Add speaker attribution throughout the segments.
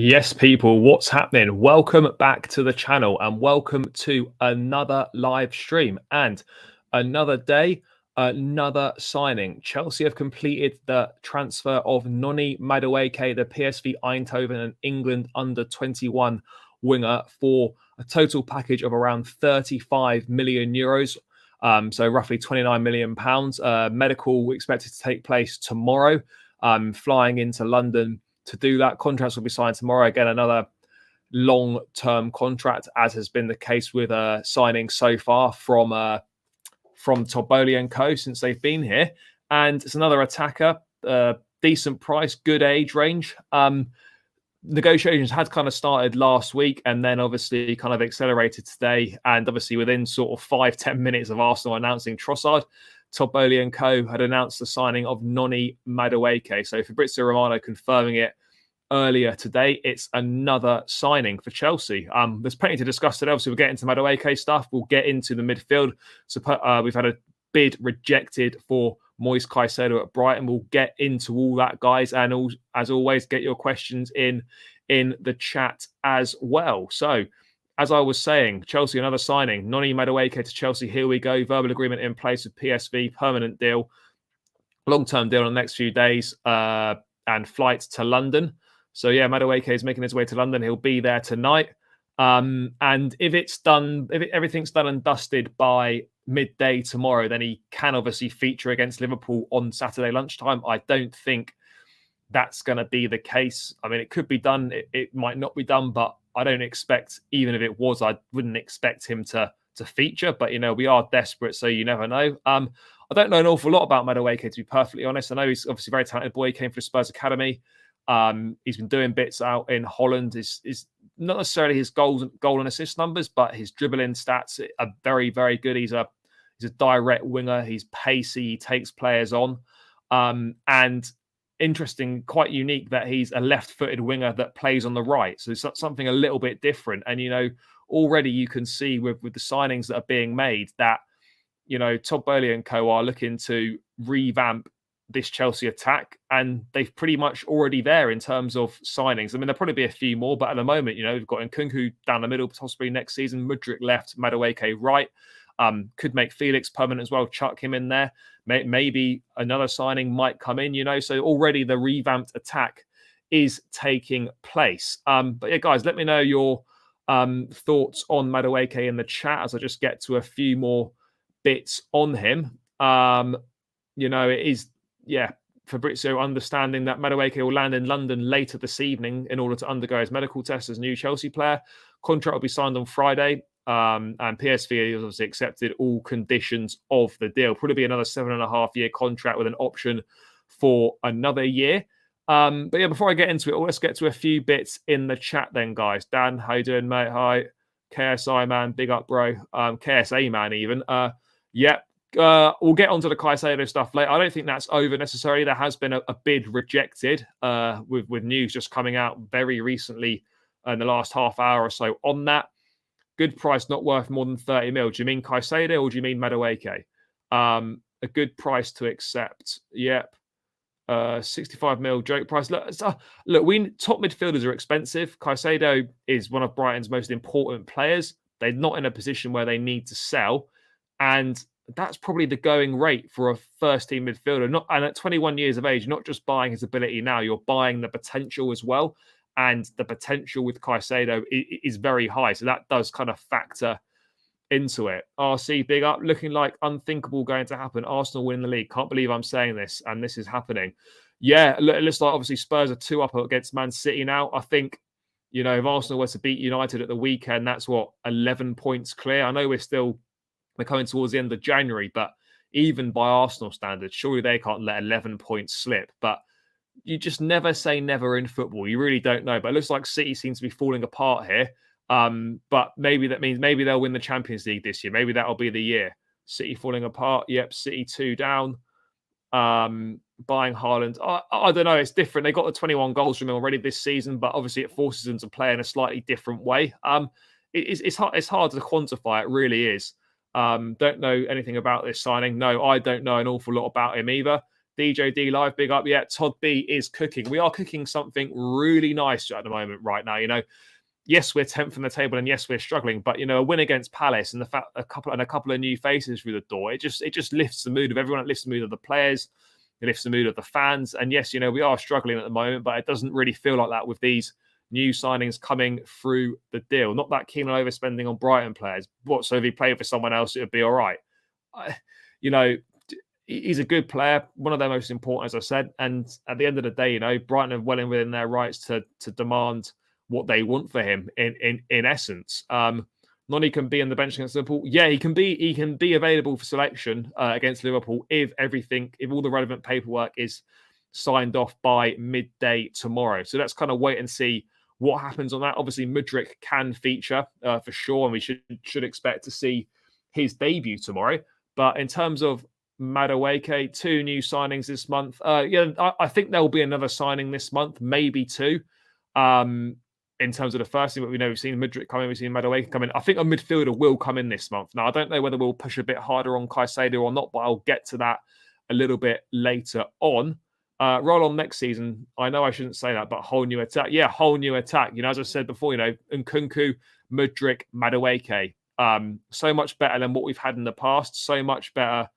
Speaker 1: Yes, people, what's happening? Welcome back to the channel and welcome to another live stream and another day, another signing. Chelsea have completed the transfer of Noni Madueke, the PSV Eindhoven and England under-21 winger, for a total package of around 35 million euros. So roughly 29 million pounds. Medical expected to take place tomorrow. Flying into London to do that. Contracts will be signed tomorrow. Again, another long-term contract, as has been the case with signing so far from Torboli and Co. since they've been here. And it's another attacker, decent price, good age range. Negotiations had kind of started last week and then obviously kind of accelerated today. And obviously within sort of 5-10 minutes of Arsenal announcing Trossard, Torboli and Co. had announced the signing of Noni Madueke. So Fabrizio Romano confirming it earlier today. It's another signing for Chelsea. There's plenty to discuss today. Obviously, we'll get into Madueke stuff. We'll get into the midfield. So we've had a bid rejected for Moises Caicedo at Brighton. We'll get into all that, guys. And as always, get your questions in the chat as well. So, as I was saying, Chelsea, another signing. Noni Madueke to Chelsea. Here we go. Verbal agreement in place with PSV. Permanent deal. Long-term deal in the next few days. And flights to London. So, yeah, Madueke is making his way to London. He'll be there tonight. And if everything's done and dusted by midday tomorrow, then he can obviously feature against Liverpool on Saturday lunchtime. I don't think that's going to be the case. I mean, it could be done. It might not be done, but I don't expect, even if it was, I wouldn't expect him to feature. But, we are desperate, so you never know. I don't know an awful lot about Madueke, to be perfectly honest. I know he's obviously a very talented boy. He came from the Spurs Academy. He's been doing bits out in Holland. Is not necessarily his goal and assist numbers, but his dribbling stats are very, very good. He's a direct winger. He's pacey. He takes players on. And interesting, quite unique that he's a left-footed winger that plays on the right. So it's something a little bit different. And, already you can see with the signings that are being made that, Torboli and Co. are looking to revamp this Chelsea attack, and they've pretty much already there in terms of signings. I mean, there'll probably be a few more, but at the moment, we've got Nkunku down the middle, possibly next season, Mudryk left, Madueke right. Could make Felix permanent as well, chuck him in there. Maybe another signing might come in, so already the revamped attack is taking place. But yeah, guys, let me know your thoughts on Madueke in the chat as I just get to a few more bits on him. It is, Fabrizio understanding that Madueke will land in London later this evening in order to undergo his medical test as a new Chelsea player. Contract will be signed on Friday. And PSV has obviously accepted all conditions of the deal. Probably be another 7.5-year contract with an option for another year. But yeah, before I get into it, let's get to a few bits in the chat then, guys. Dan, how you doing, mate? Hi. KSI man, big up, bro. KSA man, even. We'll get onto the Caicedo stuff later. I don't think that's over necessarily. There has been a bid rejected with news just coming out very recently in the last half hour or so on that. Good price, not worth more than 30 mil. Do you mean Caicedo or do you mean Madueke? A good price to accept. Yep. 65 mil joke price. Look, we top midfielders are expensive. Caicedo is one of Brighton's most important players. They're not in a position where they need to sell. And that's probably the going rate for a first-team midfielder. And at 21 years of age, not just buying his ability now, you're buying the potential as well. And the potential with Caicedo is very high. So that does kind of factor into it. RC, big up. Looking like unthinkable going to happen. Arsenal win the league. Can't believe I'm saying this. And this is happening. Yeah, it looks like obviously Spurs are 2 up against Man City now. I think, if Arsenal were to beat United at the weekend, that's 11 points clear. I know we're coming towards the end of January, but even by Arsenal standards, surely they can't let 11 points slip. But you just never say never in football. You really don't know. But it looks like City seems to be falling apart here. But maybe that means maybe they'll win the Champions League this year. Maybe that'll be the year. City falling apart. Yep, City 2 down. Buying Haaland. I don't know. It's different. They got the 21 goals from him already this season, but obviously it forces them to play in a slightly different way. It's hard to quantify. It really is. Don't know anything about this signing. No, I don't know an awful lot about him either. DJD Live, big up. Yeah, Todd B is cooking. We are cooking something really nice at the moment right now. Yes, we're 10th in the table, and yes, we're struggling. But a win against Palace and the fact a couple of new faces through the door, it just lifts the mood of everyone. It lifts the mood of the players. It lifts the mood of the fans. And yes, we are struggling at the moment, but it doesn't really feel like that with these new signings coming through the deal. Not that keen on overspending on Brighton players. So if he played for someone else, it would be all right. He's a good player, one of their most important, as I said. And at the end of the day, Brighton are well within their rights to demand what they want for him. In essence, Noni can be on the bench against Liverpool. Yeah, he can be available for selection against Liverpool if all the relevant paperwork is signed off by midday tomorrow. So let's kind of wait and see what happens on that. Obviously, Mudryk can feature for sure, and we should expect to see his debut tomorrow. But in terms of Madueke, 2 new signings this month. I think there will be another signing this month, maybe 2. In terms of the first thing, but we've seen Mudryk come in, we've seen Madueke come in. I think a midfielder will come in this month. Now, I don't know whether we'll push a bit harder on Caicedo or not, but I'll get to that a little bit later on. Roll on next season. I know I shouldn't say that, but whole new attack. Yeah, whole new attack. As I said before, Nkunku, Mudryk, Madueke. So much better than what we've had in the past. So much better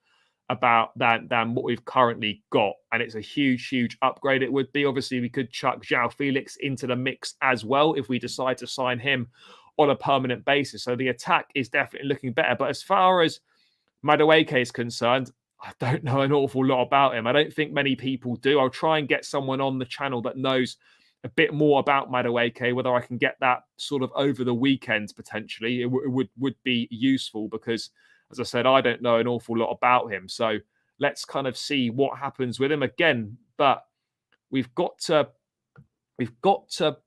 Speaker 1: than what we've currently got, and it's a huge upgrade. It would be. Obviously we could chuck João Felix into the mix as well if we decide to sign him on a permanent basis. So the attack is definitely looking better. But as far as Madueke is concerned, I don't know an awful lot about him. I don't think many people do. I'll try and get someone on the channel that knows a bit more about Madueke. Whether I can get that sort of over the weekend potentially, it would be useful, because as I said, I don't know an awful lot about him. So let's kind of see what happens with him again. But we've got to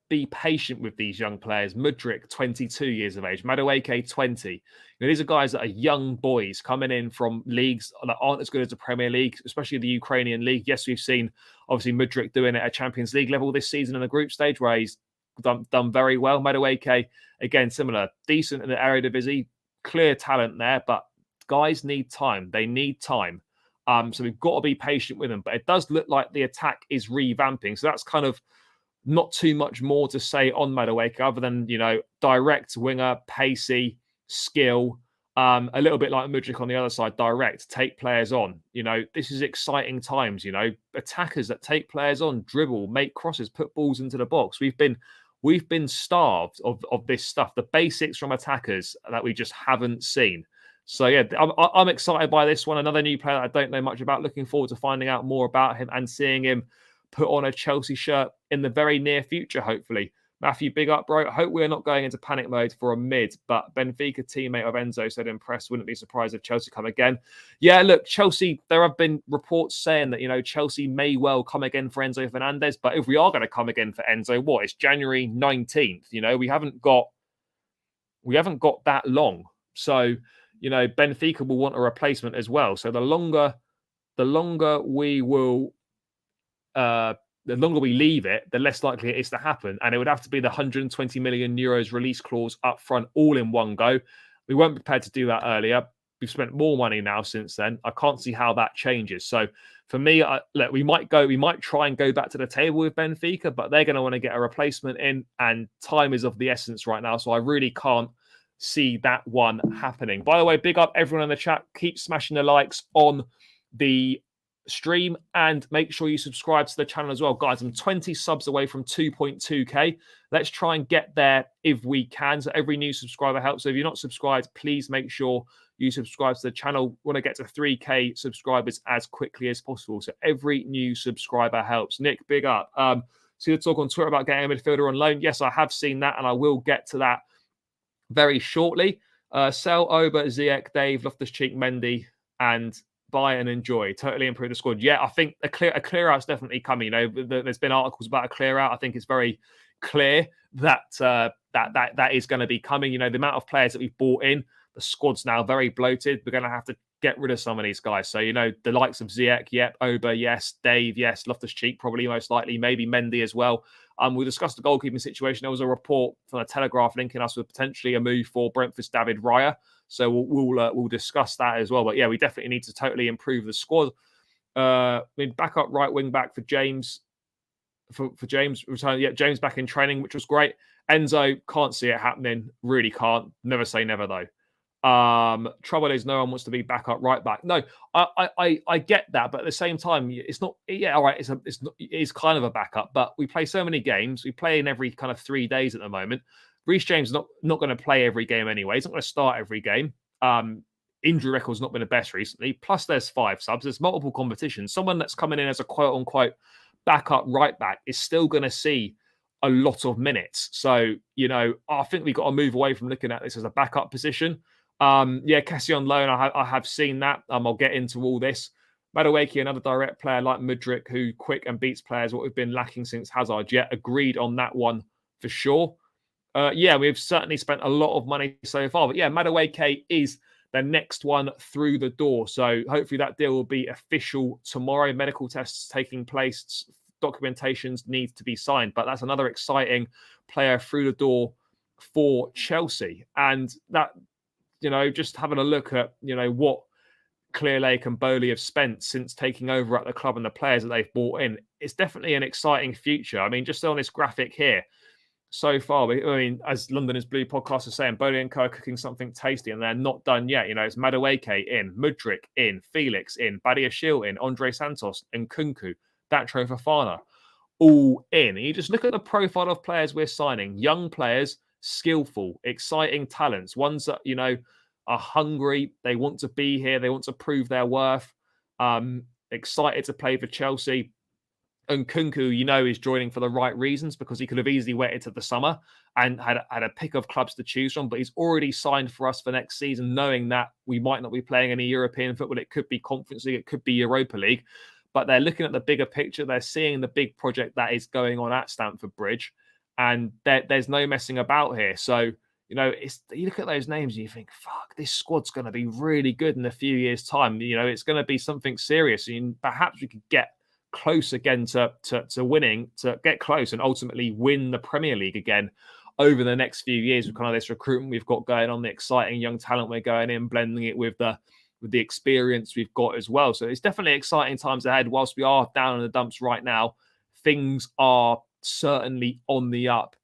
Speaker 1: be patient with these young players. Mudryk, 22 years of age. Madueke, 20. These are guys that are young boys coming in from leagues that aren't as good as the Premier League, especially the Ukrainian league. Yes, we've seen, obviously, Mudryk doing it at Champions League level this season in the group stage, where he's done very well. Madueke, again, similar. Decent in the Eredivisie. Clear talent there, but guys need time. They need time. So we've got to be patient with them. But it does look like the attack is revamping. So that's kind of not too much more to say on Madueke, other than, direct winger, pacey, skill, a little bit like Mudryk on the other side, direct, take players on. This is exciting times, attackers that take players on, dribble, make crosses, put balls into the box. We've been starved of this stuff, the basics from attackers that we just haven't seen. So yeah, I'm excited by this one. Another new player that I don't know much about. Looking forward to finding out more about him and seeing him put on a Chelsea shirt in the very near future, hopefully. Matthew, big up, bro. I hope we're not going into panic mode for a mid, but Benfica teammate of Enzo said impressed. Wouldn't be surprised if Chelsea come again. Yeah, look, Chelsea, there have been reports saying that, Chelsea may well come again for Enzo Fernandez, but if we are going to come again for Enzo, what? It's January 19th. We haven't got that long. So, Benfica will want a replacement as well. So the longer we leave it, the less likely it is to happen. And it would have to be the 120 million euros release clause up front, all in one go. We weren't prepared to do that earlier. We've spent more money now since then. I can't see how that changes. So for me, we might try and go back to the table with Benfica, but they're going to want to get a replacement in, and time is of the essence right now. So I really can't see that one happening. By the way, big up everyone in the chat. Keep smashing the likes on the stream, and make sure you subscribe to the channel as well, guys. I'm 20 subs away from 2.2k. Let's try and get there if we can. So every new subscriber helps. So if you're not subscribed, please make sure you subscribe to the channel. We want to get to 3k subscribers as quickly as possible. So every new subscriber helps. Nick, big up. See the talk on Twitter about getting a midfielder on loan. Yes, I have seen that, and I will get to that very shortly. Sell Oba, Ziyech, Dave, Loftus-Cheek, Mendy, and buy and enjoy. Totally improve the squad. Yeah, I think a clear out's definitely coming. There's been articles about a clear out. I think it's very clear that that is going to be coming. The amount of players that we've bought in, the squad's now very bloated. We're going to have to get rid of some of these guys. So, the likes of Ziyech, yep, Oba, yes, Dave, yes, Loftus-Cheek, probably most likely, maybe Mendy as well. We discussed the goalkeeping situation. There was a report from the Telegraph linking us with potentially a move for Brentford's David Raya. So we'll discuss that as well. But yeah, we definitely need to totally improve the squad. I mean, backup right wing back for James. For James returning, yeah, James back in training, which was great. Enzo, can't see it happening. Really can't. Never say never though. Trouble is, no one wants to be backup right back. No, I get that, but at the same time, it's not. Yeah, all right, it is kind of a backup, but we play so many games. We play in every kind of 3 days at the moment. Reece James is not going to play every game anyway. He's not going to start every game. Injury record's not been the best recently. Plus, there's 5 subs. There's multiple competitions. Someone that's coming in as a quote unquote backup right back is still going to see a lot of minutes. So, I think we've got to move away from looking at this as a backup position. Cassie on loan, I have seen that. I'll get into all this. Madueke, another direct player like Mudryk, who quick and beats players, what we've been lacking since Hazard. Yeah, agreed on that one for sure. We've certainly spent a lot of money so far. But yeah, Madueke is the next one through the door. So hopefully that deal will be official tomorrow. Medical tests taking place. Documentations need to be signed. But that's another exciting player through the door for Chelsea. And that, just having a look at, what Clearlake and Bowley have spent since taking over at the club and the players that they've brought in, it's definitely an exciting future. I mean, just on this graphic here, so far, as London is Blue podcast is saying, Bowley and Co are cooking something tasty and they're not done yet. It's Madueke in, Mudryk in, Felix in, Badiashile in, Andre Santos and Kunku, Datro Fofana, all in. And you just look at the profile of players we're signing. Young players, skillful, exciting talents, ones that, are hungry. They want to be here. They want to prove their worth. Excited to play for Chelsea. And Kunku, is joining for the right reasons because he could have easily waited to the summer and had a pick of clubs to choose from. But he's already signed for us for next season, knowing that we might not be playing any European football. It could be Conference League. It could be Europa League. But they're looking at the bigger picture. They're seeing the big project that is going on at Stamford Bridge. And there's no messing about here. So, you look at those names and you think, fuck, this squad's going to be really good in a few years' time. It's going to be something serious. And perhaps we could get close again to winning, to get close and ultimately win the Premier League again over the next few years with kind of this recruitment we've got going on, the exciting young talent we're going in, blending it with the experience we've got as well. So it's definitely exciting times ahead. Whilst we are down in the dumps right now, things are certainly on the up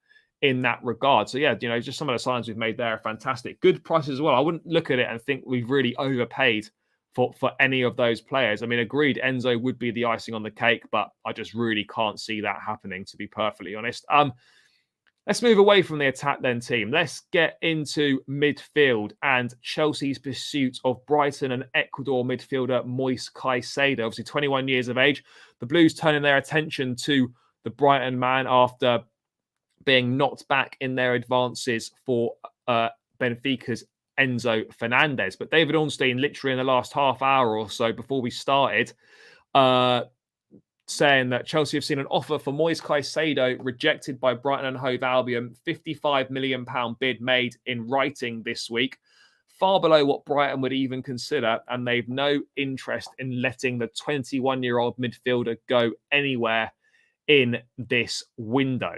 Speaker 1: in that regard. So yeah, just some of the signs we've made there are fantastic. Good prices as well. I wouldn't look at it and think we've really overpaid for any of those players. I mean, agreed, Enzo would be the icing on the cake, but I just really can't see that happening, to be perfectly honest. Let's move away from the attack then, team. Let's get into midfield and Chelsea's pursuit of Brighton and Ecuador midfielder Moises Caicedo, obviously 21 years of age. The Blues turning their attention to the Brighton man after being knocked back in their advances for Benfica's Enzo Fernandez. But David Ornstein, literally in the last half hour or so before we started, saying that Chelsea have seen an offer for Moises Caicedo rejected by Brighton and Hove Albion, £55 million bid made in writing this week, far below what Brighton would even consider, and they've no interest in letting the 21-year-old midfielder go anywhere in this window.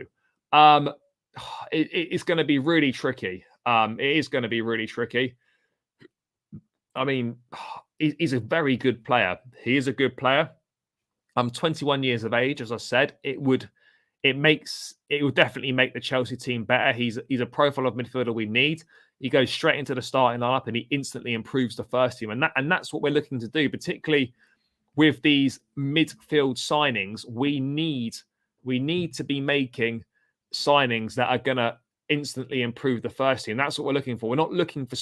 Speaker 1: It's going to be really tricky. It is going to be really tricky. I mean, he's a very good player. He is a good player. 21 years of age, as I said. It would definitely make the Chelsea team better. He's a profile of midfielder we need. He goes straight into the starting lineup and he instantly improves the first team. And that's what we're looking to do, particularly with these midfield signings. We need to be making signings that are going to instantly improve the first team. That's what we're looking for. We're not looking for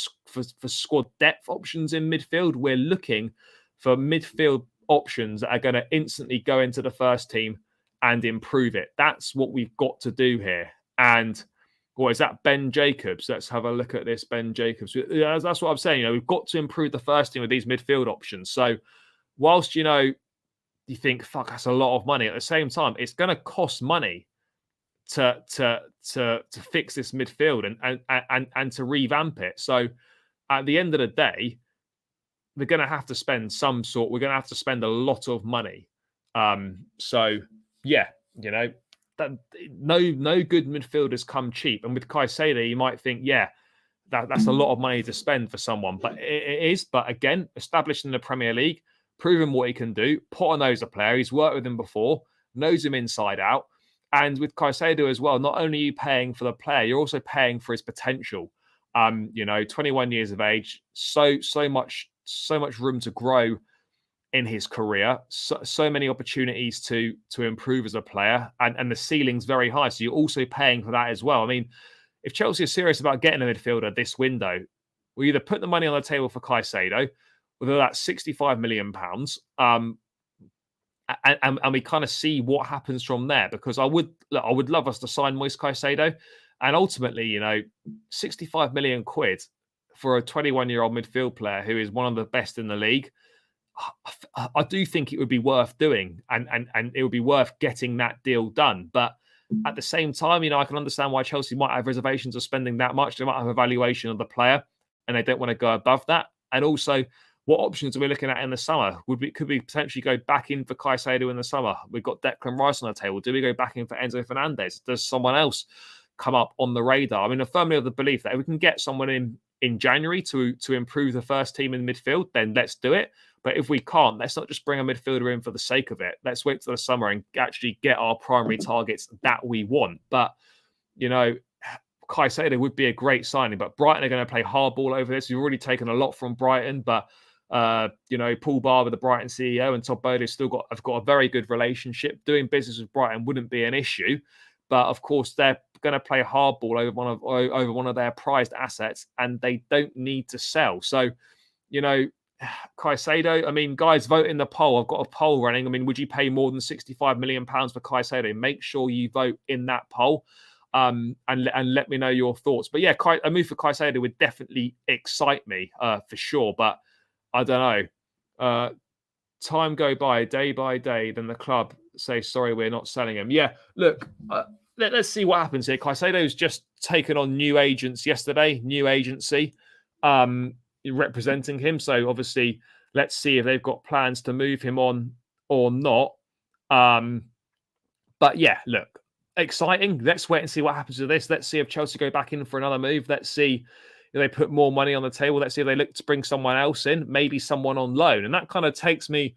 Speaker 1: squad depth options in midfield. We're looking for midfield options that are going to instantly go into the first team and improve it. That's what we've got to do here. And what is that? Ben Jacobs. Let's have a look at this. Ben Jacobs. That's what I'm saying. We've got to improve the first team with these midfield options. So whilst, you think, fuck, that's a lot of money. At the same time, it's going to cost money to fix this midfield and to revamp it. So at the end of the day, we're going to have to spend we're going to have to spend a lot of money. So yeah, that no good midfielders come cheap. And with Caicedo, you might think, yeah, that's a lot of money to spend for someone, but it is. But again, established in the Premier League, proven what he can do. Potter knows the player. He's worked with him before, knows him inside out. And with Caicedo as well, not only are you paying for the player, you're also paying for his potential. 21 years of age, so much room to grow in his career, so many opportunities to improve as a player, and the ceiling's very high. So you're also paying for that as well. I mean, if Chelsea are serious about getting a midfielder this window, we either put the money on the table for Caicedo, whether that's £65 million, and we kind of see what happens from there. Because I would love us to sign Moises Caicedo, and ultimately, 65 million quid for a 21-year-old midfield player who is one of the best in the league. I do think it would be worth doing, and it would be worth getting that deal done. But at the same time, I can understand why Chelsea might have reservations of spending that much. They might have a valuation of the player, and they don't want to go above that. And also, what options are we looking at in the summer? Could we potentially go back in for Caicedo in the summer? We've got Declan Rice on the table. Do we go back in for Enzo Fernandez? Does someone else come up on the radar? I mean, I'm firmly of the belief that if we can get someone in January to improve the first team in midfield, then let's do it. But if we can't, let's not just bring a midfielder in for the sake of it. Let's wait till the summer and actually get our primary targets that we want. But, Caicedo would be a great signing. But Brighton are going to play hardball over this. We've already taken a lot from Brighton. But, Paul Barber, the Brighton CEO, and Todd Bowley have got a very good relationship. Doing business with Brighton wouldn't be an issue. But, of course, they're going to play hardball over one of their prized assets, and they don't need to sell. So, Caicedo, I mean, guys, vote in the poll. I've got a poll running. I mean, would you pay more than £65 million for Caicedo? Make sure you vote in that poll, and let me know your thoughts. But yeah, a move for Caicedo would definitely excite me for sure. But I don't know. Time go by, day by day, then the club say, sorry, we're not selling him. Yeah, look, let's see what happens here. Caicedo's just taken on new agents yesterday, new agency. Representing him. So obviously, let's see if they've got plans to move him on or not. But yeah, look, exciting. Let's wait and see what happens to this. Let's see if Chelsea go back in for another move. Let's see if they put more money on the table. Let's see if they look to bring someone else in, maybe someone on loan. And that kind of takes me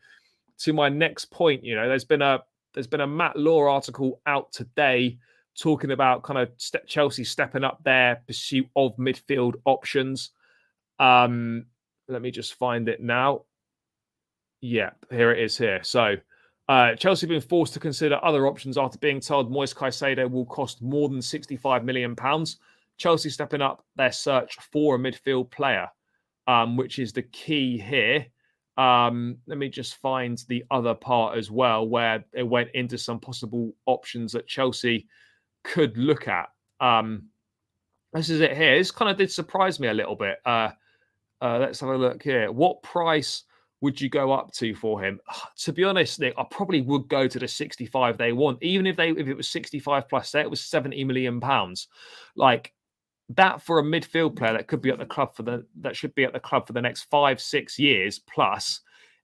Speaker 1: to my next point. There's been a Matt Law article out today talking about kind of Chelsea stepping up their pursuit of midfield options. Let me just find it now. Yeah, here it is here. So Chelsea have been forced to consider other options after being told Moises Caicedo will cost more than £65 million. Chelsea stepping up their search for a midfield player, which is the key here. Let me just find the other part as well, where it went into some possible options that Chelsea could look at. This is it here. This kind of did surprise me a little bit. Let's have a look here. What price would you go up to for him? To be honest, Nick, I probably would go to the 65 they want. Even if it was 65 plus, say it was £70 million. Like that for a midfield player that could be at the club that should be at the club for the next 5-6 years plus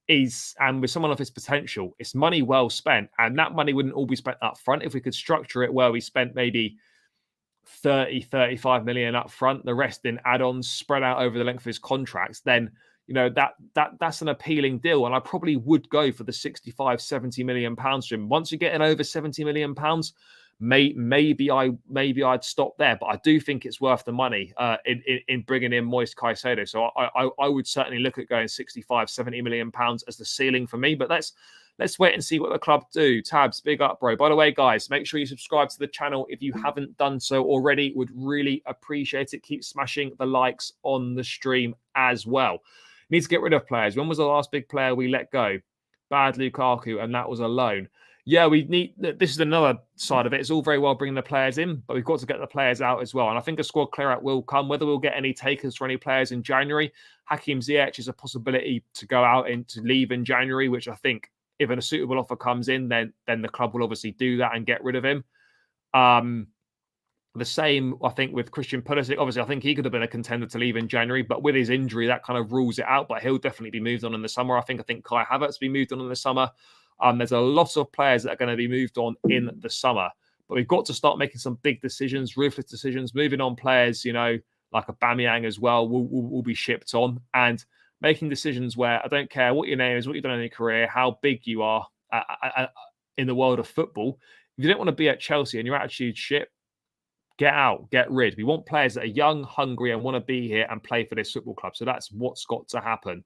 Speaker 1: and with someone of his potential, it's money well spent. And that money wouldn't all be spent up front. If we could structure it where we spent maybe 35 million up front, the rest in add-ons spread out over the length of his contracts, then that's an appealing deal. And I probably would go for the 65-70 million pounds to him. Once you're getting over 70 million pounds, maybe I'd stop there. But I do think it's worth the money in bringing in Moises Caicedo. So I would certainly look at going 65-70 million pounds as the ceiling for me. But let's wait and see what the club do. Tabs, big up, bro. By the way, guys, make sure you subscribe to the channel if you haven't done so already. Would really appreciate it. Keep smashing the likes on the stream as well. Need to get rid of players. When was the last big player we let go? Bad Lukaku, and that was a loan. Yeah, we need. This is another side of it. It's all very well bringing the players in, but we've got to get the players out as well. And I think a squad clear out will come. Whether we'll get any takers for any players in January, Hakim Ziyech is a possibility to go out and to leave in January, which I think, if a suitable offer comes in, then the club will obviously do that and get rid of him. The same, I think, with Christian Pulisic. Obviously, I think he could have been a contender to leave in January, but with his injury, that kind of rules it out. But he'll definitely be moved on in the summer. I think Kai Havertz will be moved on in the summer. There's a lot of players that are going to be moved on in the summer. But we've got to start making some big decisions, ruthless decisions, moving on players, like Aubameyang as well, will be shipped on. And making decisions where I don't care what your name is, what you've done in your career, how big you are in the world of football. If you don't want to be at Chelsea and your attitude's shit, get out, get rid. We want players that are young, hungry, and want to be here and play for this football club. So that's what's got to happen.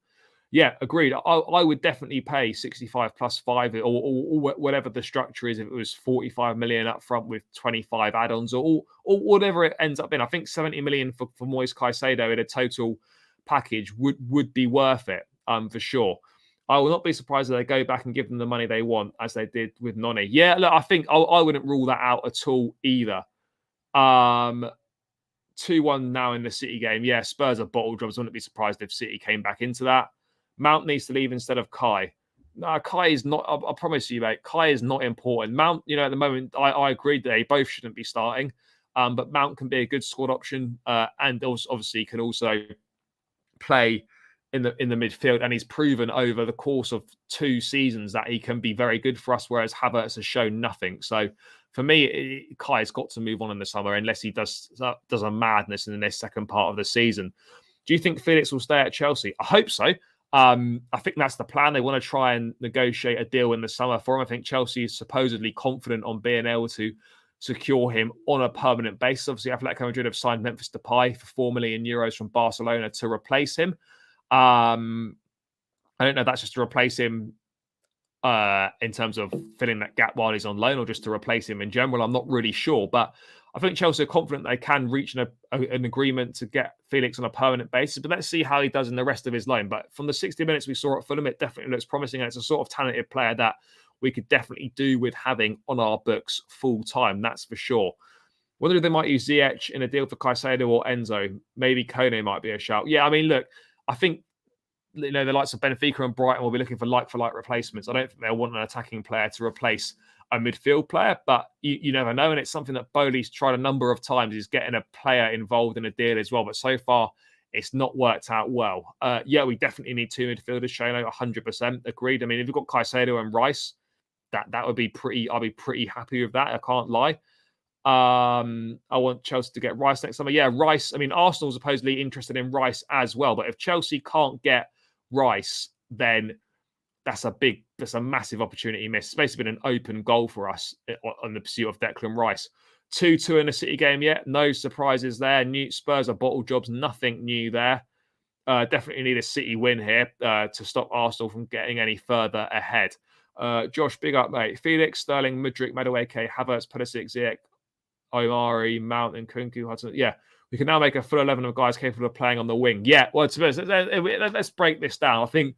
Speaker 1: Yeah, agreed. I would definitely pay 65 plus 5 or whatever the structure is. If it was 45 million up front with 25 add-ons or whatever it ends up being. I think 70 million for Moises Caicedo in a total package would be worth it for sure. I will not be surprised if they go back and give them the money they want, as they did with Noni. Yeah, look, I think I wouldn't rule that out at all either. 2-1 now in the City game. Yeah, Spurs are bottle jobs. I wouldn't be surprised if City came back into that. Mount needs to leave instead of Kai. No, Kai is not. I promise you, mate. Kai is not important. Mount, at the moment, I agreed that they both shouldn't be starting. But Mount can be a good squad option, and also, obviously can also play in the midfield. And he's proven over the course of 2 seasons that he can be very good for us, whereas Havertz has shown nothing. So for me, Kai's got to move on in the summer unless he does a madness in the second part of the season. Do you think Felix will stay at Chelsea? I hope so. I think that's the plan. They want to try and negotiate a deal in the summer for him. I think Chelsea is supposedly confident on being able to secure him on a permanent basis. Obviously, Atletico Madrid have signed Memphis Depay for €4 million from Barcelona to replace him. I don't know if that's just to replace him in terms of filling that gap while he's on loan or just to replace him in general. I'm not really sure, but I think Chelsea are confident they can reach an agreement to get Felix on a permanent basis, but let's see how he does in the rest of his loan. But from the 60 minutes we saw at Fulham, it definitely looks promising, and it's a sort of talented player that we could definitely do with having on our books full time, that's for sure. Wonder if they might use Ziyech in a deal for Caicedo or Enzo. Maybe Kone might be a shout. Yeah, I mean, look, I think the likes of Benfica and Brighton will be looking for like replacements. I don't think they'll want an attacking player to replace a midfield player, but you never know. And it's something that Bowley's tried a number of times, is getting a player involved in a deal as well. But so far, it's not worked out well. Yeah, we definitely need 2 midfielders, Shano, 100% agreed. I mean, if you've got Caicedo and Rice, that would be pretty, I'll be pretty happy with that. I can't lie. I want Chelsea to get Rice next summer. Yeah, Rice. I mean, Arsenal supposedly interested in Rice as well. But if Chelsea can't get Rice, then that's a massive opportunity missed. It's basically been an open goal for us on the pursuit of Declan Rice. 2-2 in the City game yet. No surprises there. New Spurs are bottle jobs. Nothing new there. Definitely need a City win here to stop Arsenal from getting any further ahead. Josh, big up, mate. Felix, Sterling, Mudryk, Madueke, Havertz, Pulisic, Ziyech, Omari, Mount, and Kunku, Hudson. Yeah, we can now make a full 11 of guys capable of playing on the wing. Yeah, well, to be honest, let's break this down. I think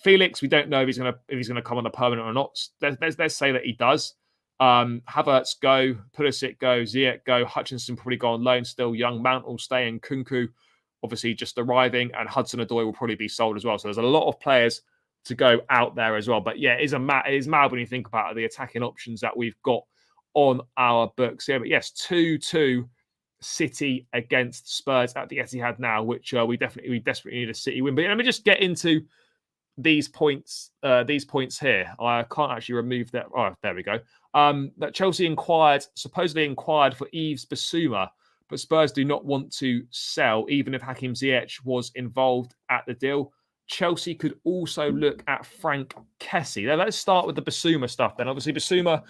Speaker 1: Felix, we don't know if he's gonna come on the permanent or not. Let's say that he does. Havertz go, Pulisic go, Ziyech go, Hutchinson probably go on loan still. Young Mount will stay, and Kunku obviously just arriving, and Hudson-Odoi will probably be sold as well. So there's a lot of players to go out there as well. But yeah, it is mad when you think about the attacking options that we've got on our books here. But yes, 2-2 City against Spurs at the Etihad now, which we desperately need a City win. But let me just get into these points here. I can't actually remove that. Oh, there we go. That Chelsea supposedly inquired for Yves Bissouma, but Spurs do not want to sell, even if Hakim Ziyech was involved at the deal. Chelsea could also look at Frank Kessie. Now, let's start with the Bissouma stuff then. Obviously, Bissouma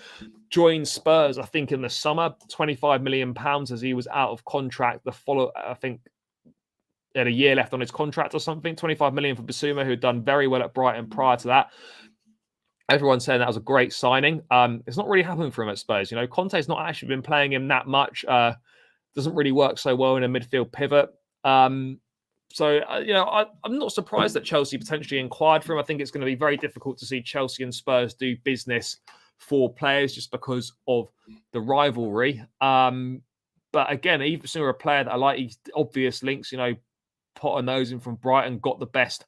Speaker 1: joined Spurs, I think, in the summer, £25 million as he was out of contract. I think he had a year left on his contract or something. 25 million for Bissouma, who had done very well at Brighton prior to that. Everyone's saying that was a great signing. It's not really happened for him at Spurs. Conte's not actually been playing him that much. Doesn't really work so well in a midfield pivot. So, I'm not surprised that Chelsea potentially inquired for him. I think it's going to be very difficult to see Chelsea and Spurs do business for players just because of the rivalry. But again, even a player that I like, he's obvious links, Potter knows him from Brighton, got the best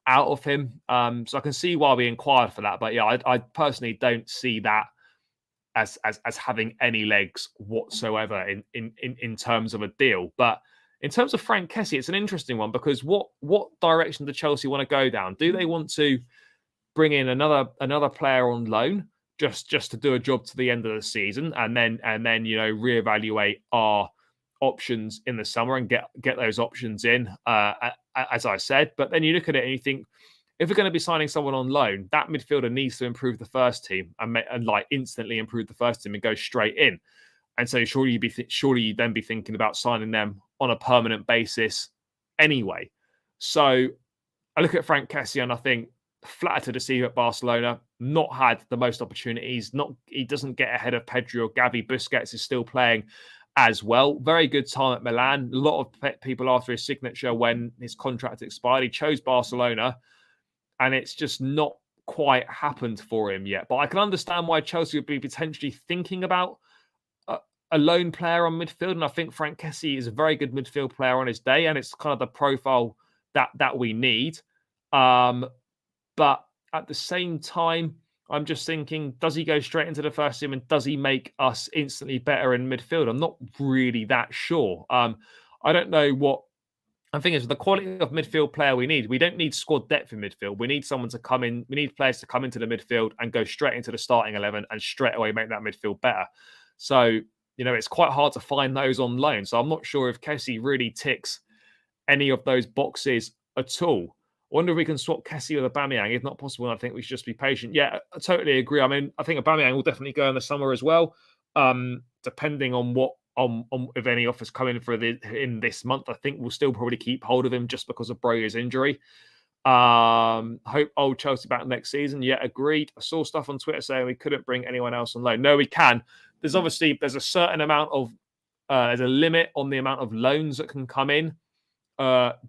Speaker 1: out of him. So I can see why we inquired for that. But yeah, I personally don't see that as having any legs whatsoever in terms of a deal. But in terms of Frank Kessie, it's an interesting one because what direction do Chelsea want to go down? Do they want to bring in another player on loan just to do a job to the end of the season and then reevaluate our options in the summer and get those options in, as I said. But then you look at it and you think, if we're going to be signing someone on loan, that midfielder needs to improve the first team and like instantly improve the first team and go straight in. And so surely you'd then be thinking about signing them on a permanent basis anyway. So I look at Frank Kessie and I think, flattered to deceive at Barcelona, not had the most opportunities. He doesn't get ahead of Pedri or Gavi. Busquets is still playing as well. Very good time at Milan. A lot of people after his signature when his contract expired, he chose Barcelona, and it's just not quite happened for him yet. But I can understand why Chelsea would be potentially thinking about a lone player on midfield, and I think Frank Kessie is a very good midfield player on his day, and it's kind of the profile that we need. But at the same time, I'm just thinking, does he go straight into the first team and does he make us instantly better in midfield? I'm not really that sure. I don't know what I'm thinking is the quality of midfield player we need. We don't need squad depth in midfield. We need someone to come in. We need players to come into the midfield and go straight into the starting 11 and straight away make that midfield better. So, it's quite hard to find those on loan. So I'm not sure if Kessie really ticks any of those boxes at all. I wonder if we can swap Kessie with Aubameyang. If not possible, I think we should just be patient. Yeah, I totally agree. I mean, I think Aubameyang will definitely go in the summer as well, depending on what if any offers come in in this month. I think we'll still probably keep hold of him just because of Broja's injury. Hope old Chelsea back next season. Yeah, agreed. I saw stuff on Twitter saying we couldn't bring anyone else on loan. No, we can. There's a certain amount of there's a limit on the amount of loans that can come in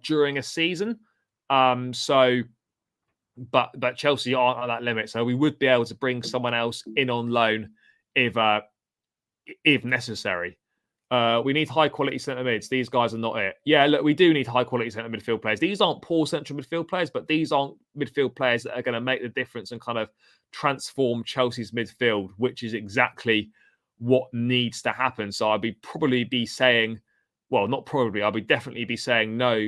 Speaker 1: during a season. But Chelsea aren't at that limit, so we would be able to bring someone else in on loan if necessary. We need high quality centre mids. These guys are not it. Yeah, look, we do need high quality centre midfield players. These aren't poor central midfield players, but these aren't midfield players that are going to make the difference and kind of transform Chelsea's midfield, which is exactly what needs to happen. So I'll definitely be saying no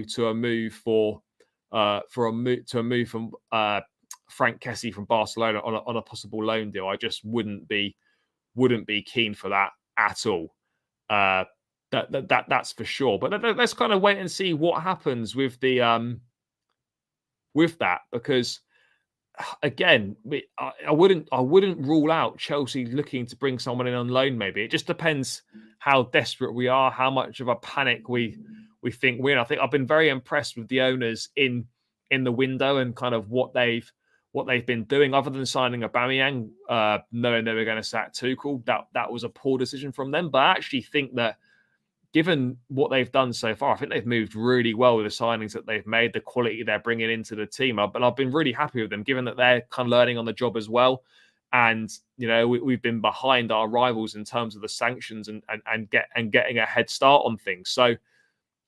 Speaker 1: to a move from Frank Kessie from Barcelona on a possible loan deal. I just wouldn't be keen for that at all. That's for sure. But let's kind of wait and see what happens with the with that, because again, I wouldn't rule out Chelsea looking to bring someone in on loan. Maybe it just depends how desperate we are, how much of a panic we think we're in. I think I've been very impressed with the owners in the window and kind of what they've been doing, other than signing Aubameyang, knowing they were going to sack Tuchel. That was a poor decision from them. But I actually think that given what they've done so far, I think they've moved really well with the signings that they've made, the quality they're bringing into the team. But I've been really happy with them, given that they're kind of learning on the job as well. And, we've been behind our rivals in terms of the sanctions and getting a head start on things. So,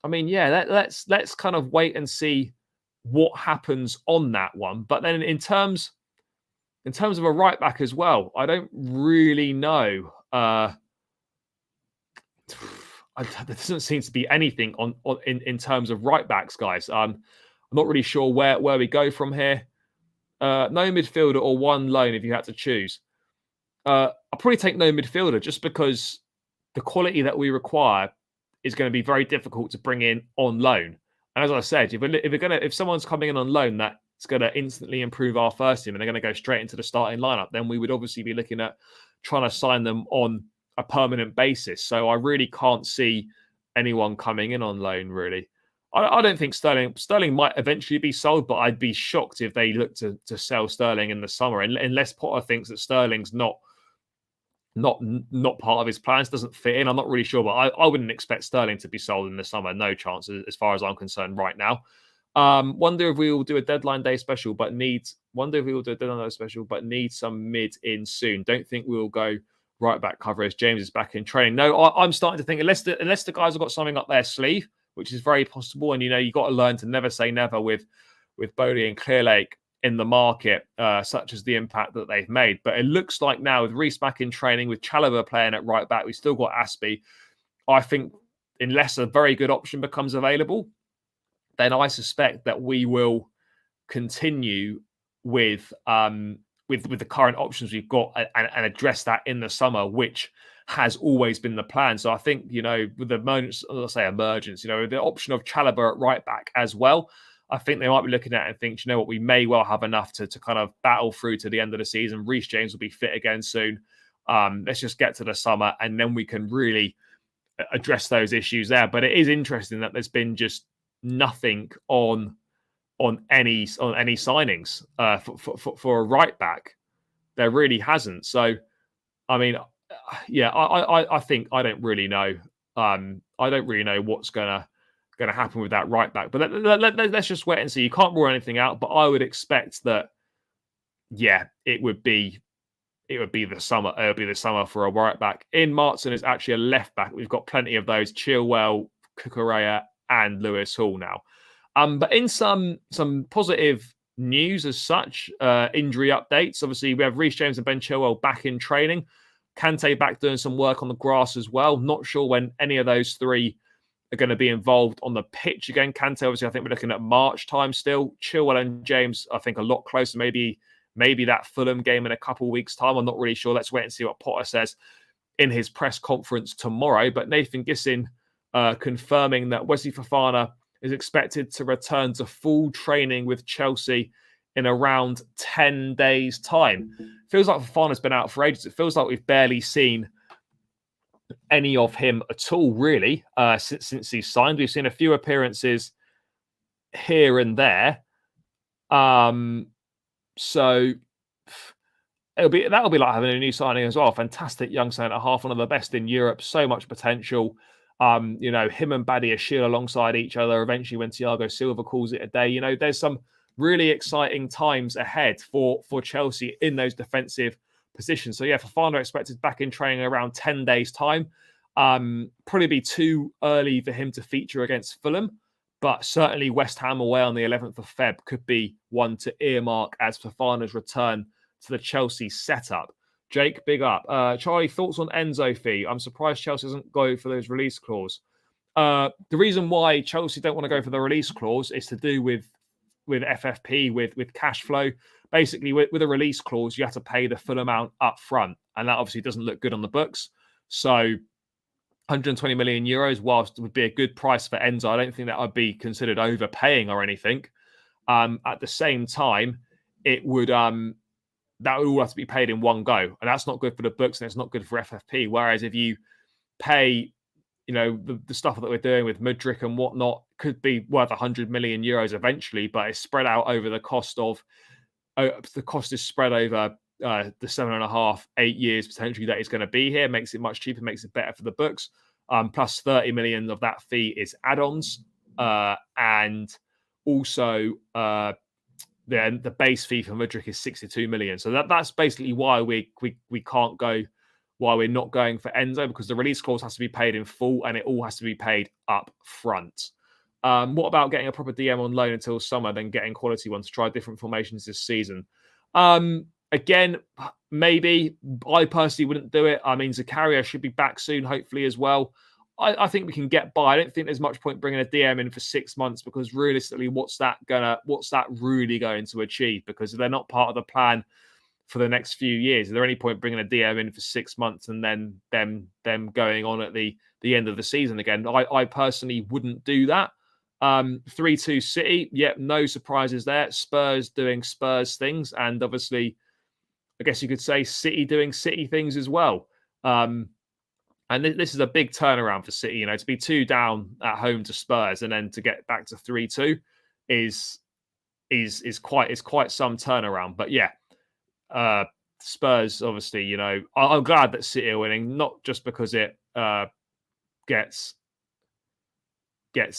Speaker 1: I mean, yeah, let's kind of wait and see what happens on that one. But then in terms of a right back as well, I don't really know. There doesn't seem to be anything in terms of right backs, guys. I'm not really sure where we go from here. No midfielder or one loan if you had to choose. I'll probably take no midfielder just because the quality that we require is going to be very difficult to bring in on loan. And as I said, if someone's coming in on loan that's going to instantly improve our first team and they're going to go straight into the starting lineup, then we would obviously be looking at trying to sign them on a permanent basis. So I really can't see anyone coming in on loan, really. I don't think Sterling might eventually be sold, but I'd be shocked if they look to sell Sterling in the summer, unless Potter thinks that Sterling's not part of his plans, doesn't fit in. I'm not really sure, but I wouldn't expect Sterling to be sold in the summer. No chance, as far as I'm concerned right now. Wonder if we will do a deadline day special, but need some mid in soon. Don't think we'll go right back cover as James is back in training. No, I'm starting to think unless the guys have got something up their sleeve, which is very possible, and you got to learn to never say never with Bodie and Clearlake in the market, such as the impact that they've made. But it looks like now with Reece back in training, with Chalobah playing at right back, we've still got Aspie. I think unless a very good option becomes available, then I suspect that we will continue with the current options we've got and address that in the summer, which has always been the plan. So I think, with the emergence, the option of Chalobah at right back as well, I think they might be looking at it and think, what, we may well have enough to kind of battle through to the end of the season. Reece James will be fit again soon. Let's just get to the summer and then we can really address those issues there. But it is interesting that there's been just nothing on any signings for a right back. There really hasn't. So, I mean, I think I don't really know. I don't really know what's gonna happen with that right back. But let's just wait and see. You can't rule anything out. But I would expect that. Yeah, it would be the summer. It would be the summer for a right back. In Martin is actually a left back. We've got plenty of those: Chilwell, Kukureya, and Lewis Hall now. But in some positive news as such, injury updates. Obviously, we have Reece James and Ben Chilwell back in training. Kante back doing some work on the grass as well. Not sure when any of those three are going to be involved on the pitch again. Kante, obviously, I think we're looking at March time still. Chilwell and James, I think, a lot closer. Maybe that Fulham game in a couple of weeks' time. I'm not really sure. Let's wait and see what Potter says in his press conference tomorrow. But Nathan Gissin confirming that Wesley Fofana is expected to return to full training with Chelsea in around 10 days' time. Feels like Fofana's been out for ages. It feels like we've barely seen any of him at all, really, since he's signed. We've seen a few appearances here and there. So that'll be like having a new signing as well. Fantastic young centre half, one of the best in Europe. So much potential. Him and Badiashile alongside each other. Eventually, when Thiago Silva calls it a day, there's some really exciting times ahead for Chelsea in those defensive positions. So yeah, Fofana expected back in training around 10 days' time. Probably be too early for him to feature against Fulham, but certainly West Ham away on the 11th of Feb could be one to earmark as Fofana's return to the Chelsea setup. Jake, big up. Charlie, thoughts on Enzo fee? I'm surprised Chelsea doesn't go for those release clause. The reason why Chelsea don't want to go for the release clause is to do with FFP, with cash flow. Basically, with a release clause, you have to pay the full amount up front, and that obviously doesn't look good on the books. So 120 million euros, whilst it would be a good price for Enzo, I don't think that would be considered overpaying or anything. At the same time, it would that would all have to be paid in one go, and that's not good for the books and it's not good for FFP. Whereas if you pay, the stuff that we're doing with Mudryk and whatnot could be worth 100 million euros eventually, but it's spread out over the cost is spread over the 7.5, 8 years potentially that is going to be here. Makes it much cheaper, makes it better for the books. Plus 30 million of that fee is add-ons, and also then the base fee for Mudryk is 62 million. So that's basically why we can't go, why we're not going for Enzo, because the release clause has to be paid in full and it all has to be paid up front. What about getting a proper DM on loan until summer, then getting quality ones to try different formations this season? Again, maybe. I personally wouldn't do it. I mean, Zakaria should be back soon, hopefully, as well. I think we can get by. I don't think there's much point bringing a DM in for 6 months, because realistically, what's that really going to achieve? Because if they're not part of the plan for the next few years, is there any point bringing a DM in for 6 months and then them going on at the end of the season again? I personally wouldn't do that. 3-2 City, no surprises there. Spurs doing Spurs things, and obviously, I guess you could say City doing City things as well. And this is a big turnaround for City. To be 2 down at home to Spurs and then to get back to 3-2 is quite some turnaround. But yeah, Spurs obviously, I'm glad that City are winning, not just because it gets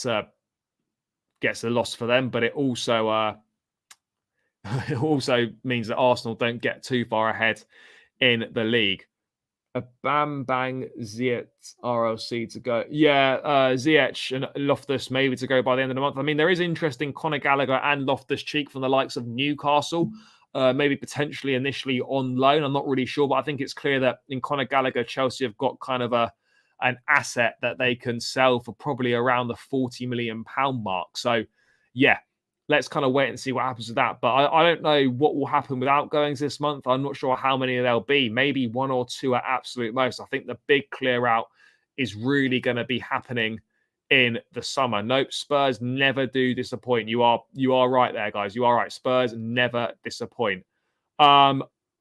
Speaker 1: a loss for them, but it also means that Arsenal don't get too far ahead in the league. A Bam Bang Ziyech RLC to go. Yeah, Ziyech and Loftus maybe to go by the end of the month. I mean, there is interesting Conor Gallagher and Loftus-Cheek from the likes of Newcastle, maybe potentially initially on loan. I'm not really sure, but I think it's clear that in Conor Gallagher, Chelsea have got kind of an asset that they can sell for probably around the £40 million mark. So, yeah, let's kind of wait and see what happens with that. But I don't know what will happen with outgoings this month. I'm not sure how many there'll be. Maybe one or two at absolute most. I think the big clear out is really going to be happening in the summer. Nope, Spurs never do disappoint. You are right there, guys. You are right. Spurs never disappoint.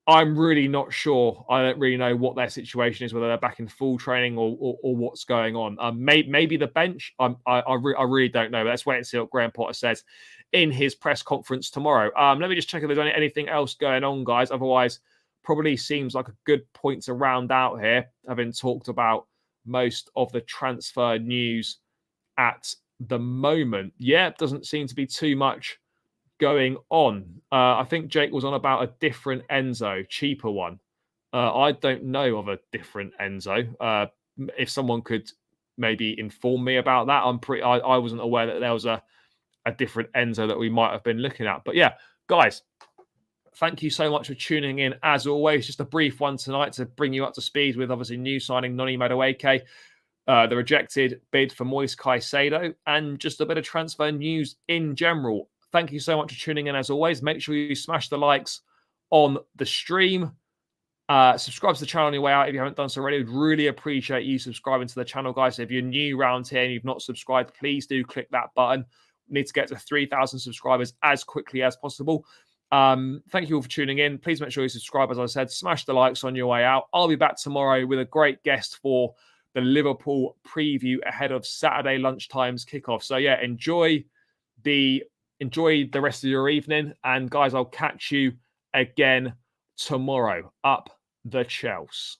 Speaker 1: I'm really not sure. I don't really know what their situation is, whether they're back in full training or what's going on. Maybe the bench. I really don't know. Let's wait and see what Graham Potter says in his press conference tomorrow. Let me just check if there's anything else going on, guys. Otherwise, probably seems like a good point to round out here, having talked about most of the transfer news at the moment. Yeah, it doesn't seem to be too much going on. I think Jake was on about a different Enzo, cheaper one. I don't know of a different Enzo. If someone could maybe inform me about that, I wasn't aware that there was a different Enzo that we might have been looking at. But yeah, guys, thank you so much for tuning in. As always, just a brief one tonight to bring you up to speed with obviously new signing Noni Madueke, the rejected bid for Moises Caicedo, and just a bit of transfer news in general. Thank you so much for tuning in as always. Make sure you smash the likes on the stream. Subscribe to the channel on your way out if you haven't done so already. We'd really appreciate you subscribing to the channel, guys. If you're new around here and you've not subscribed, please do click that button. We need to get to 3,000 subscribers as quickly as possible. Thank you all for tuning in. Please make sure you subscribe, as I said. Smash the likes on your way out. I'll be back tomorrow with a great guest for the Liverpool preview ahead of Saturday lunchtime's kickoff. So yeah, enjoy the rest of your evening. And guys, I'll catch you again tomorrow. Up the Chelsea.